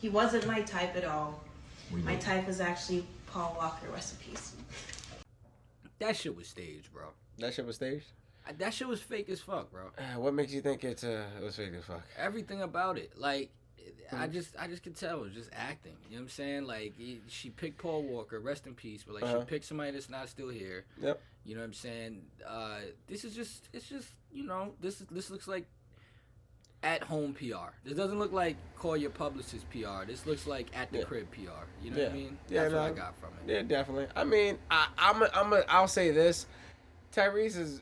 He wasn't my type at all. My type was actually Paul Walker, rest in peace. That shit was staged, bro. That shit was staged? That shit was fake as fuck, bro. What makes you think it was fake as fuck? Everything about it. Like, I just could tell it was just acting. You know what I'm saying? Like, she picked Paul Walker, rest in peace, but like she picked somebody that's not still here. Yep. You know what I'm saying? This is just, it's just, you know, this looks like at home PR. This doesn't look like call your publicist PR. This looks like at the crib PR. You know what I mean? That's what I got from it. Yeah, definitely. I mean, I'll say this. Tyrese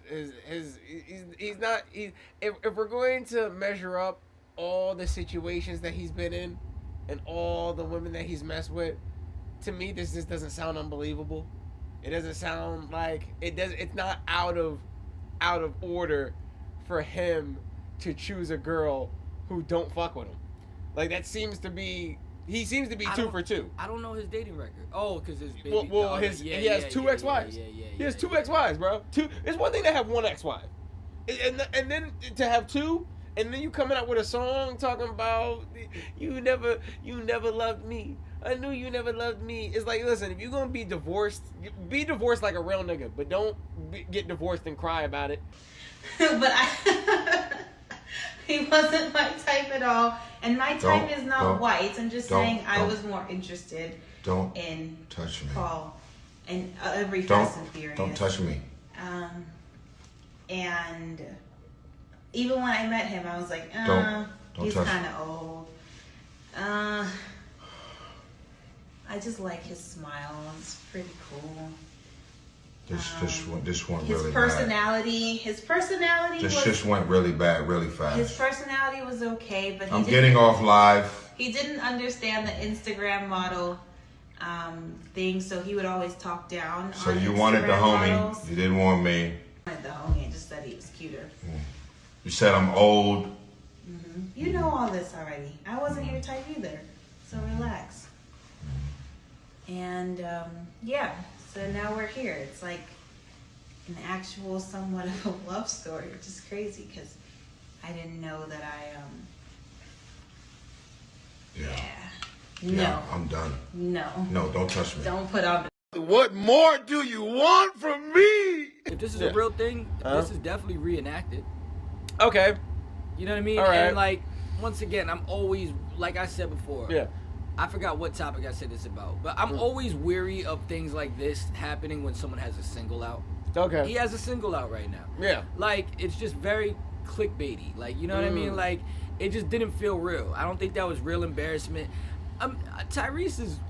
he's not. If we're going to measure up all the situations that he's been in and all the women that he's messed with, to me this just doesn't sound unbelievable. It doesn't sound like it's not out of order for him to choose a girl who don't fuck with him. Like that seems to be he seems to be 2 for 2. I don't know his dating record. Oh, because his baby. Well, he has 2 ex-wives. He has 2 ex-wives, bro. It's one thing to have 1 ex-wife, and then to have 2, and then you coming out with a song talking about you never loved me. I knew you never loved me. It's like, listen, if you're gonna be divorced like a real nigga, but don't get divorced and cry about it. But he wasn't my type at all, and my type is not white. I'm just saying I was more interested in touch me. Paul and every Fast and Furious. Don't touch me. And even when I met him, I was like, he's kind of old. I just like his smile. It's pretty cool. This went his really personality, bad. His personality. This just went really bad, really fast. His personality was okay, but I'm getting off live. He didn't understand the Instagram model thing, so he would always talk down. So on you Instagram wanted the homie, models. you didn't want me. I wanted the homie, and just said he was cuter. You said I'm old. Mm-hmm. You know all this already. I wasn't your type either, so relax. And yeah. So now we're here. It's like an actual somewhat of a love story, which is crazy because I didn't know that Yeah, I'm done. No, don't touch me. Don't put on. What more do you want from me? If this is a real thing, this is definitely reenacted. Okay. You know what I mean? All right. And like, once again, I'm always, like I said before. Yeah. I forgot what topic I said this about, but I'm always weary of things like this happening when someone has a single out. Okay. He has a single out right now. Yeah. Like, it's just very clickbaity. Like, you know what I mean? Like, it just didn't feel real. I don't think that was real embarrassment. Tyrese is,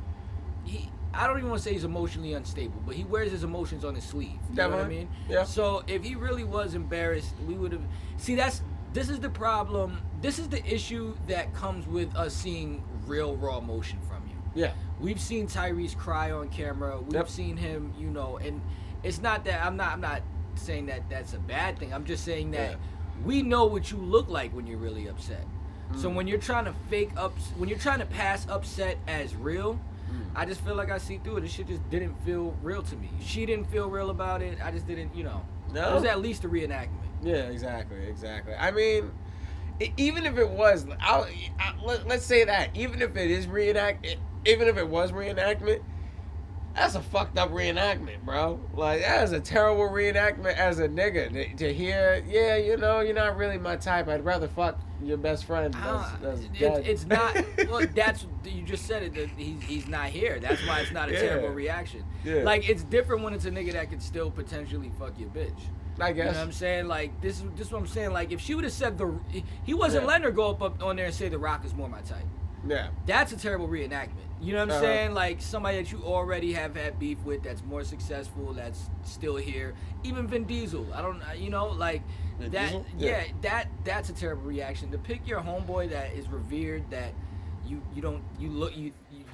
I don't even want to say he's emotionally unstable, but he wears his emotions on his sleeve. You know what I mean? Yeah. So if he really was embarrassed, we would have. See, this is the problem. This is the issue that comes with us seeing real raw emotion from you. Yeah. We've seen Tyrese cry on camera. We've seen him, you know, and it's not that I'm not saying that that's a bad thing. I'm just saying that we know what you look like when you're really upset. So when you're trying to when you're trying to pass upset as real, I just feel like I see through it. This shit just didn't feel real to me. She didn't feel real about it. I just didn't, you know. No. It was at least a reenactment. Yeah, exactly. I mean, even if it was, let's say that, even if it was reenactment, that's a fucked up reenactment, bro. Like, that is a terrible reenactment as a nigga to hear. Yeah, you know, you're not really my type. I'd rather fuck your best friend. It's not. Well, that's you just said it. That he's not here. That's why it's not a terrible reaction. Yeah. Like, it's different when it's a nigga that could still potentially fuck your bitch. I guess. You know what I'm saying? Like, this is what I'm saying. Like, if she would have said he wasn't letting her go up on there and say The Rock is more my type. Yeah. That's a terrible reenactment. You know what I'm saying? Like, somebody that you already have had beef with, that's more successful, that's still here. Even Vin Diesel. I don't, you know, like that. Yeah, that's a terrible reaction. To pick your homeboy that is revered, that you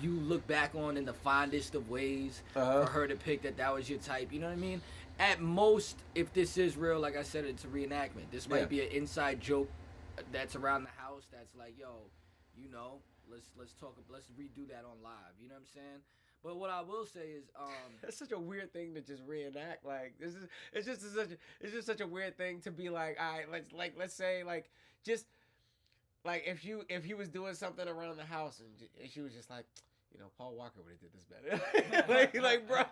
look back on in the fondest of ways, for her to pick that was your type. You know what I mean? At most, if this is real, like I said, it's a reenactment. This might be an inside joke that's around the house. That's like, yo, you know. Let's redo that on live. You know what I'm saying? But what I will say is, that's such a weird thing to just reenact. Like, it's just such a weird thing to be like, all right, let's say, like, just, Like if he was doing something around the house and she was just like, Paul Walker would have did this better. like, bro,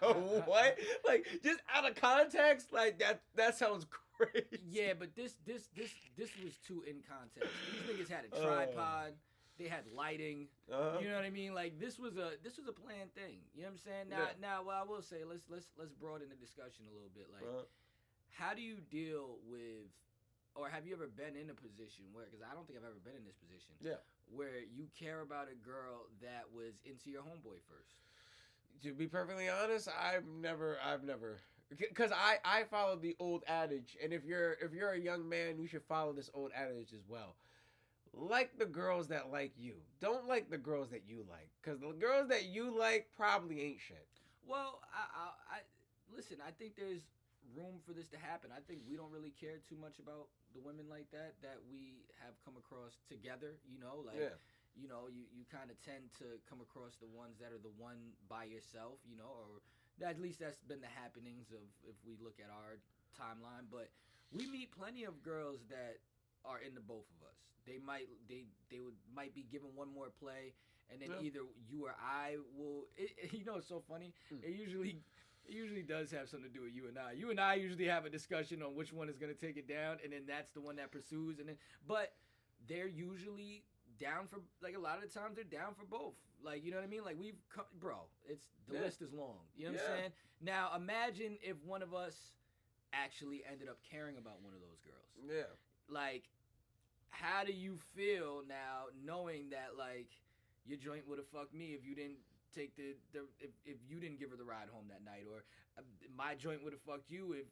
what? Like, just out of context, like that sounds crazy. Yeah, but this was too in context. These niggas had a tripod. They had lighting. You know what I mean? Like this was a planned thing. You know what I'm saying? Now, well, I will say let's broaden the discussion a little bit. Like, how do you deal with, or have you ever been in a position where? Because I don't think I've ever been in this position. Yeah. Where you care about a girl that was into your homeboy first. To be perfectly honest, I've never. Because I followed the old adage, and if you're a young man, you should follow this old adage as well. Like the girls that like you. Don't like the girls that you like. Because the girls that you like probably ain't shit. Well, I listen, I think there's room for this to happen. I think we don't really care too much about the women like that we have come across together, you kind of tend to come across the ones that are the one by yourself, or at least that's been the happenings of if we look at our timeline. But we meet plenty of girls that are into both of us. They might be given one more play, and then either you or I will. It's so funny. It usually does have something to do with you and I. You and I usually have a discussion on which one is going to take it down, and then that's the one that pursues. But they're usually down for, like, a lot of the times they're down for both. Like, you know what I mean? Like, the list is long. You know what I'm saying? Now, imagine if one of us actually ended up caring about one of those girls. Yeah. Like, how do you feel now knowing that, like, your joint would have fucked me if you didn't take if you didn't give her the ride home that night, or my joint would have fucked you if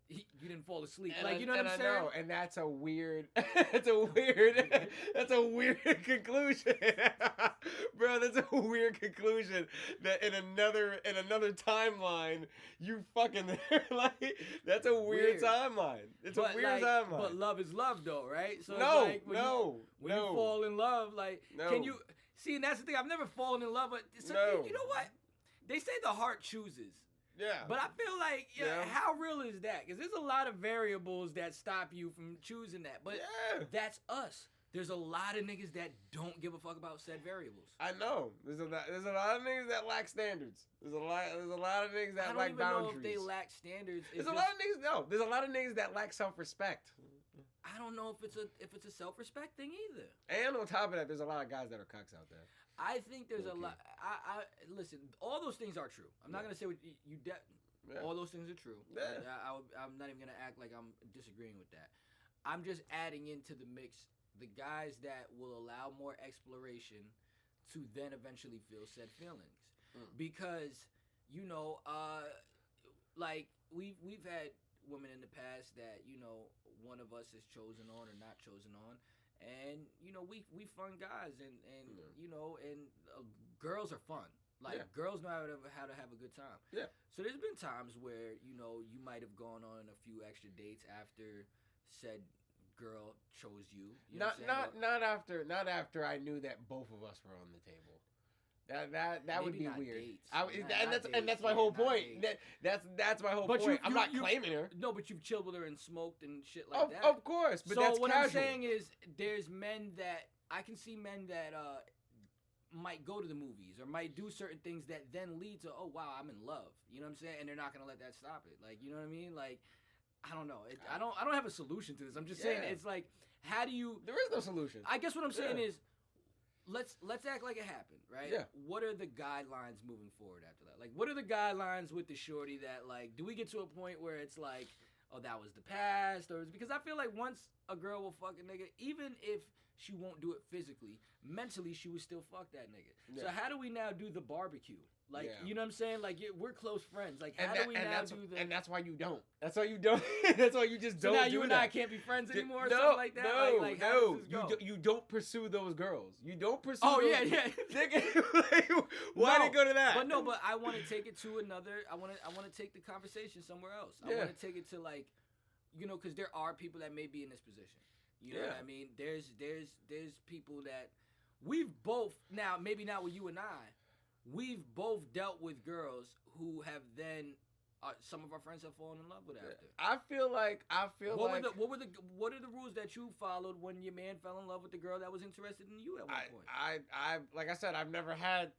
you didn't fall asleep. And like, you know what I'm saying? I know, and that's a weird that's a weird conclusion. Bro, that's a weird conclusion that in another timeline you fucking there. Like, that's a weird timeline. It's a weird timeline. But love is love though, right? So when you fall in love, like, can you see? And that's the thing. I've never fallen in love, but you know what? They say the heart chooses. Yeah. But I feel like, how real is that? Because there's a lot of variables that stop you from choosing that. But that's us. There's a lot of niggas that don't give a fuck about said variables. I know. There's a lot of niggas that lack standards. There's a lot of niggas that lack boundaries. I don't even know if they lack standards. There's a lot of niggas that lack self-respect. I don't know if it's a self-respect thing either. And on top of that, there's a lot of guys that are cucks out there. I think there's a lot. I listen. All those things are true. I'm not gonna say what you. All those things are true. Yeah. I'm not even gonna act like I'm disagreeing with that. I'm just adding into the mix the guys that will allow more exploration to then eventually feel said feelings, because like we've had women in the past that one of us is chosen on or not chosen on. And we fun guys, and girls are fun. Like, girls know how to have a good time. Yeah. So there's been times where you might have gone on a few extra dates after said girl chose you. Not after I knew that both of us were on the table. That would be weird. That's my whole point. That's my whole point. I'm not claiming her. No, but you've chilled with her and smoked and shit like that. Of course, but that's what casual. I'm saying is, there's men that I can see might go to the movies or might do certain things that then lead to, oh wow, I'm in love. You know what I'm saying? And they're not gonna let that stop it. Like, you know what I mean? Like, I don't know. I don't have a solution to this. I'm just saying, it's like, how do you? There is no solution. I guess what I'm saying is, let's act like it happened, right? Yeah. What are the guidelines moving forward after that? Like, what are the guidelines with the shorty that, like, do we get to a point where it's like, oh, that was the past? Or because I feel like once a girl will fuck a nigga, even if she won't do it physically, mentally she would still fuck that nigga. Yeah. So how do we now do the barbecue? Like, you know what I'm saying? Like, we're close friends. Like, how do we now do the... And that's why you don't. That's why you don't. That's why you just don't do that. So now you and I can't be friends anymore or something like that? No. You don't pursue those girls. You don't pursue those... yeah. Why did it go to that? But I want to take it to another... I want to take the conversation somewhere else. I want to take it to, like, because there are people that may be in this position. You know what I mean? There's people that we've both... Now, maybe not with you and I... We've both dealt with girls who have then Some of our friends have fallen in love with after. I feel like what are the rules that you followed when your man fell in love with the girl that was interested in you at one point? I like I said, I've never had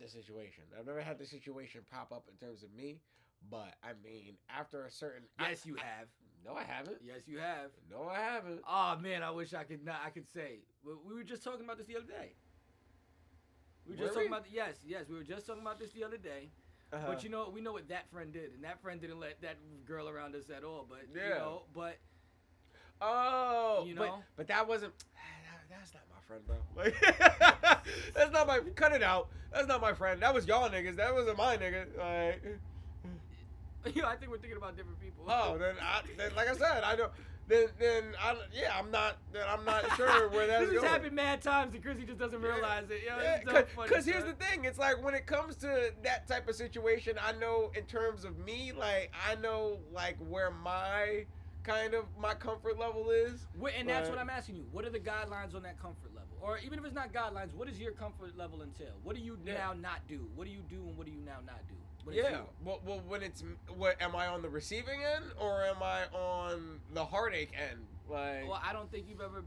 this situation. I've never had this situation pop up in terms of me. But I mean, after a certain yes, you have. No, I haven't. Yes, you have. No, I haven't. Oh man, I wish I could. I could say. We were just talking about this the other day. We were just talking about yes. We were just talking about this the other day. But you know, we know what that friend did, and that friend didn't let that girl around us at all. But you know, but but that wasn't. That's not my friend, bro. Like, that's not my. Cut it out. That's not my friend. That was y'all niggas. That wasn't my nigga. Like. I think we're thinking about different people. Oh, then like I said, I don't. I'm not sure where that's going. This has happened mad times, and Chrissy just doesn't realize it. Because here's the thing, it's like when it comes to that type of situation, I know in terms of me, like I know like where my comfort level is. And that's what I'm asking you. What are the guidelines on that comfort level? Or even if it's not guidelines, what does your comfort level entail? What do you now not do? What do you do and what do you now not do? Well, when am I on the receiving end or am I on the heartache end? Like, well, I don't think you've ever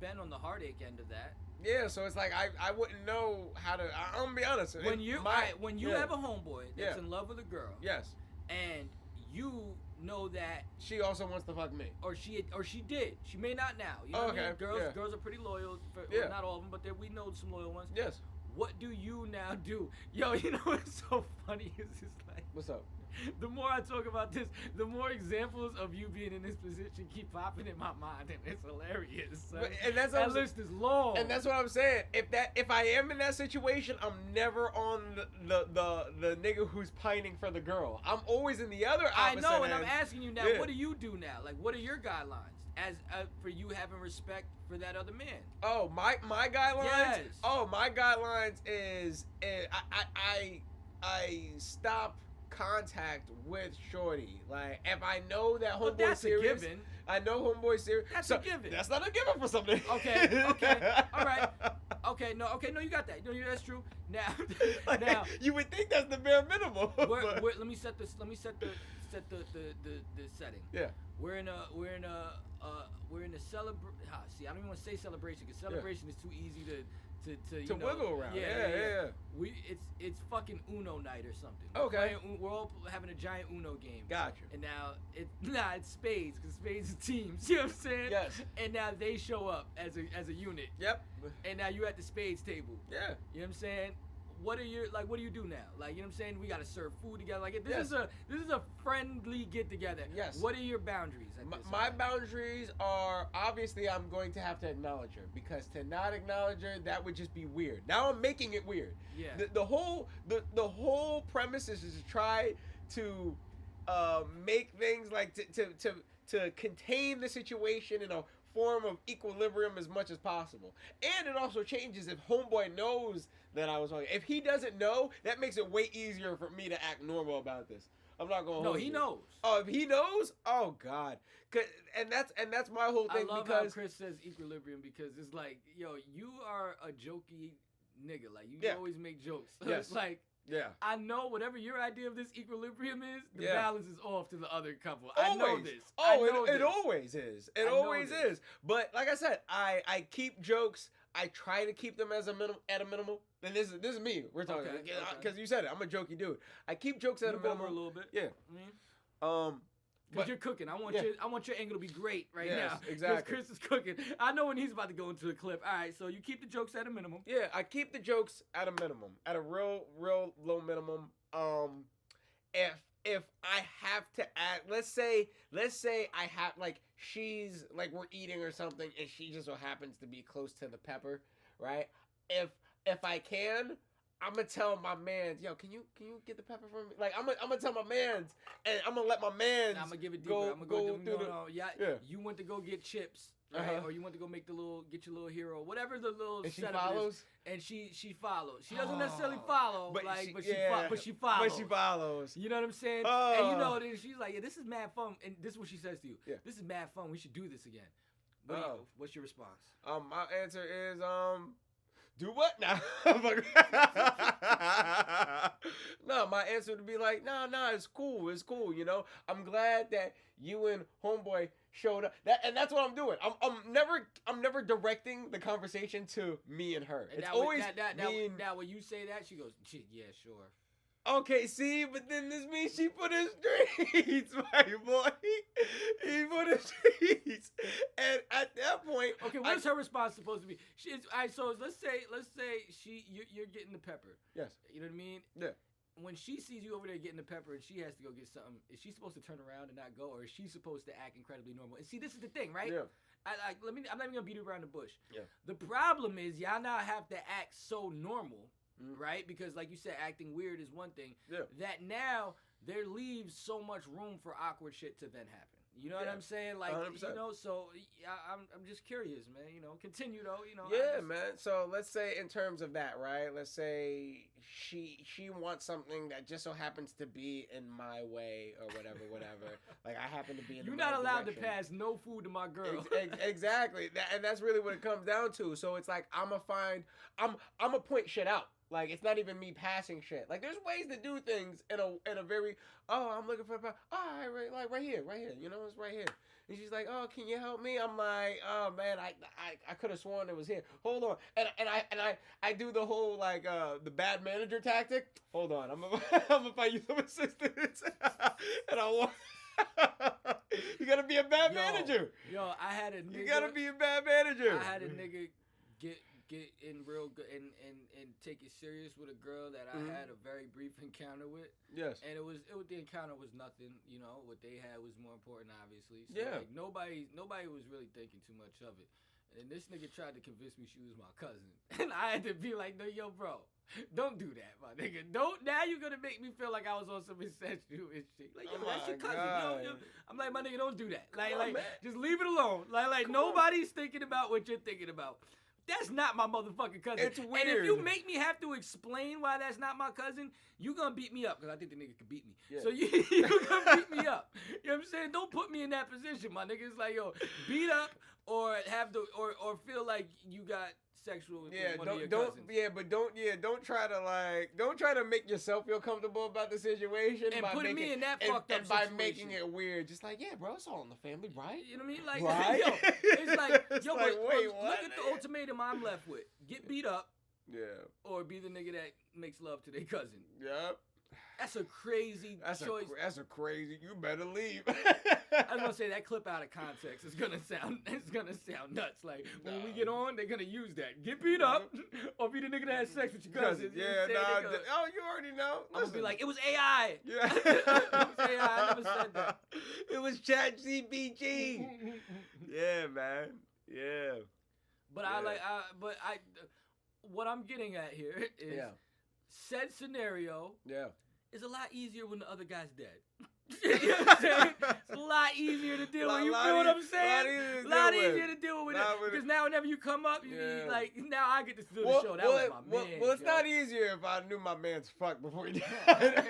been on the heartache end of that. Yeah, so it's like I wouldn't know how to. I'm gonna be honest. When you have a homeboy that's in love with a girl, yes, and you know that she also wants to fuck me, or she did. She may not now. You know what I mean? Girls are pretty loyal. Well, not all of them, but we know some loyal ones. Yes. What do you now do? Yo, you know what's so funny is just like... What's up? The more I talk about this, the more examples of you being in this position keep popping in my mind, and it's hilarious. And that's that list is long. And that's what I'm saying. If I am in that situation, I'm never on the nigga who's pining for the girl. I'm always in the other opposite. I know, end. and I'm asking you now, what do you do now? Like, what are your guidelines as for you having respect for that other man? Oh, my guidelines. Yes. Oh, my guidelines is I stop contact with shorty. Like if I know that homeboy serious, a given. I know homeboy serious. That's a given. That's not a given for something. Okay, all right. Okay, no, you got that. No, that's true. Now, now you would think that's the bare minimum. Let me set the setting. Yeah. We're in a celebration. See, I don't even want to say celebration because celebration is too easy to wiggle around. Yeah. It's fucking Uno night or something. Okay. We're all having a giant Uno game. Gotcha. And now it's spades because spades are teams. You know what I'm saying? Yes. And now they show up as a unit. Yep. And now you're at the spades table. Yeah. You know what I'm saying? What do you do now? Like, you know what I'm saying? We gotta serve food together. Like, this is a friendly get together. Yes. What are your boundaries? My boundaries are obviously I'm going to have to acknowledge her because to not acknowledge her that would just be weird. Now I'm making it weird. Yeah. The whole premise is to try to make things like to contain the situation in a form of equilibrium as much as possible. And it also changes if homeboy knows that I was wrong. If he doesn't know, that makes it way easier for me to act normal about this. I'm not going to No, he knows. Oh, if he knows? Oh God. And that's my whole thing. I love how Chris says equilibrium because it's like, yo, you are a jokey nigga. Like you always make jokes. So yes. It's like I know whatever your idea of this equilibrium is, the balance is off to the other couple. Always. I know this. Oh, it always is. It always is. But like I said, I keep jokes. I try to keep them at a minimum. And this is me. We're talking because you said it. I'm a jokey dude. I keep jokes at a minimum a little bit. Yeah. Because you're cooking. I want your angle to be great now. Exactly. Because Chris is cooking. I know when he's about to go into the clip. All right, so you keep the jokes at a minimum. Yeah, I keep the jokes at a minimum, at a real low minimum. If I have to act, let's say I have like she's like we're eating or something, and she just so happens to be close to the pepper, right? If I can. I'm gonna tell my mans, yo, can you get the pepper from me? Like I'm gonna tell my mans, and I'm gonna let my mans. I'm gonna give it deeper. Go, I'm gonna go through the. Yeah. You went to go get chips, right? Or you went to go make get your little hero, whatever the little and she setup follows? is. And she follows. She doesn't necessarily follow, but she follows. But she follows. You know what I'm saying? And you know, then she's like, yeah, this is mad fun. And this is what she says to you. Yeah. This is mad fun. We should do this again. What's your response? My answer is do what now? No, no. My answer would be like, nah, it's cool, you know. I'm glad that you and homeboy showed up. That's what I'm doing. I'm never directing the conversation to me and her. It's always me. Now when you say that, she goes, yeah, sure. Okay, see, but then this means she put in streets, my boy. He put in streets, and at that point, okay, what's her response supposed to be? So let's say you're getting the pepper. Yes. You know what I mean? Yeah. When she sees you over there getting the pepper and she has to go get something, is she supposed to turn around and not go, or is she supposed to act incredibly normal? And see, this is the thing, right? Yeah. I'm not even gonna beat around the bush. Yeah. The problem is y'all now have to act so normal. Right? Because like you said, acting weird is one thing. Yeah. That now there leaves so much room for awkward shit to then happen. You know what I'm saying? Like 100%. you know, so I'm just curious, man. You know, continue though. You know. Yeah, man. So let's say in terms of that, right? Let's say she wants something that just so happens to be in my way or whatever. Like I happen to be in. You're the not right allowed direction. to pass no food to my girl. Exactly, and that's really what it comes down to. So it's like I'm a point shit out. Like it's not even me passing shit. Like there's ways to do things in a very I'm looking for right here. You know, it's right here. And she's like, oh, can you help me? I'm like, oh man, I could have sworn it was here. Hold on, and I do the whole like the bad manager tactic. Hold on, I'm gonna find you some assistance, and I want. You gotta be a bad manager. Yo, I had a nigga. You gotta be a bad manager. I had a nigga get in real good and take it serious with a girl that I had a very brief encounter with. Yes. And the encounter was nothing, you know, what they had was more important, obviously. So yeah. Like nobody was really thinking too much of it. And this nigga tried to convince me she was my cousin. And I had to be like, no, yo, bro, don't do that, my nigga. Now you're gonna make me feel like I was on some incestuous shit. Like, yo, that's your cousin. Yo. I'm like, my nigga, don't do that. Like, just leave it alone. Like nobody's thinking about what you're thinking about. That's not my motherfucking cousin. It's weird. And if you make me have to explain why that's not my cousin, you gonna beat me up because I think the nigga could beat me. Yeah. So you gonna beat me up. You know what I'm saying? Don't put me in that position, my nigga. It's like, yo, beat up or or feel like you got sexual with one of your cousins. Don't try to make yourself feel comfortable about the situation and put me in that fucked up by situation. making it weird. Just like, yeah, bro, it's all in the family, right? You know what I mean? Like, right? Yo, it's like, it's yo, like, wait, look what? at the ultimatum I'm left with: get beat up, or be the nigga that makes love to their cousin. Yep. That's a crazy choice. That's a crazy. You better leave. I was gonna say that clip out of context is gonna sound nuts. Like when we get on, they're gonna use that. Get beat up, or be the nigga that has sex with your cousin. Yeah, oh, you already know. I'm gonna be like, it was AI. Yeah. It was AI. I never said that. It was ChatGPT. Yeah, man. Yeah. But what I'm getting at here is said scenario. Yeah. It's a lot easier when the other guy's dead. You know what I'm saying? It's a lot easier to deal with. You feel what I'm saying? A lot easier to deal with it. Because now whenever you come up, you like, now I get to do the show. That was my man. Well, it's not easier if I knew my man's fucked before he died.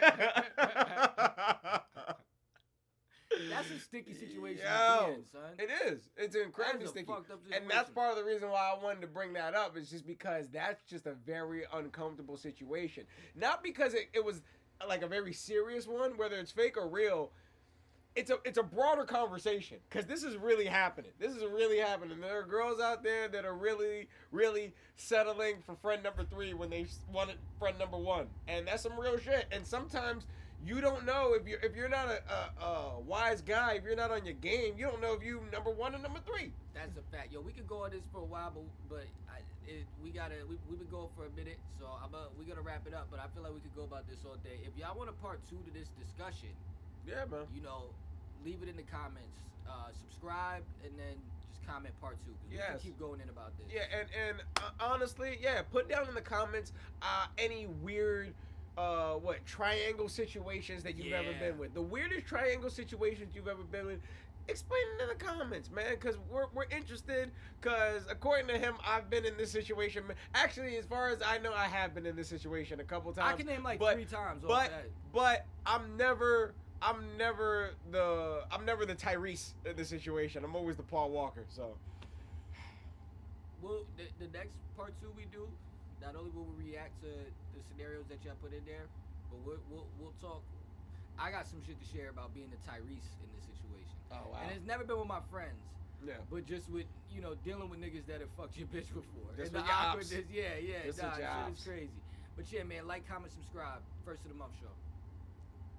That's a sticky situation to be in, son. It is. It's incredibly sticky. And that's part of the reason why I wanted to bring that up, is just because that's just a very uncomfortable situation. Not because it was like a very serious one, whether it's fake or real. It's a broader conversation, because this is really happening. There are girls out there that are really, really settling for friend number 3 when they wanted friend number 1, and that's some real shit. And sometimes you don't know if you're not a wise guy, if you're not on your game, you don't know if you number 1 or number 3. That's a fact. Yo, we could go on this for a while, but we've been going for a minute, so we gotta wrap it up. But I feel like we could go about this all day. If y'all want a part 2 to this discussion, yeah, man, you know, leave it in the comments. Subscribe and then just comment part 2. We can keep going in about this. Yeah, and honestly, put down in the comments any weird triangle situations that you've ever been with. The weirdest triangle situations you've ever been with. Explain it in the comments, man, because we're interested, because according to him, I've been in this situation. Actually, as far as I know, I have been in this situation a couple times. I can name 3 times. But I'm never the Tyrese in this situation. I'm always the Paul Walker. So, well, the next part 2 we do, not only will we react to the scenarios that y'all put in there, But we'll talk. I got some shit to share about being the Tyrese in this situation. Oh wow! And it's never been with my friends. Yeah. But just with dealing with niggas that have fucked your bitch before. Just and with the your awkwardness, ops. yeah, Just nah, with your shit ops. is crazy. But yeah, man, like, comment, subscribe. First of the month show.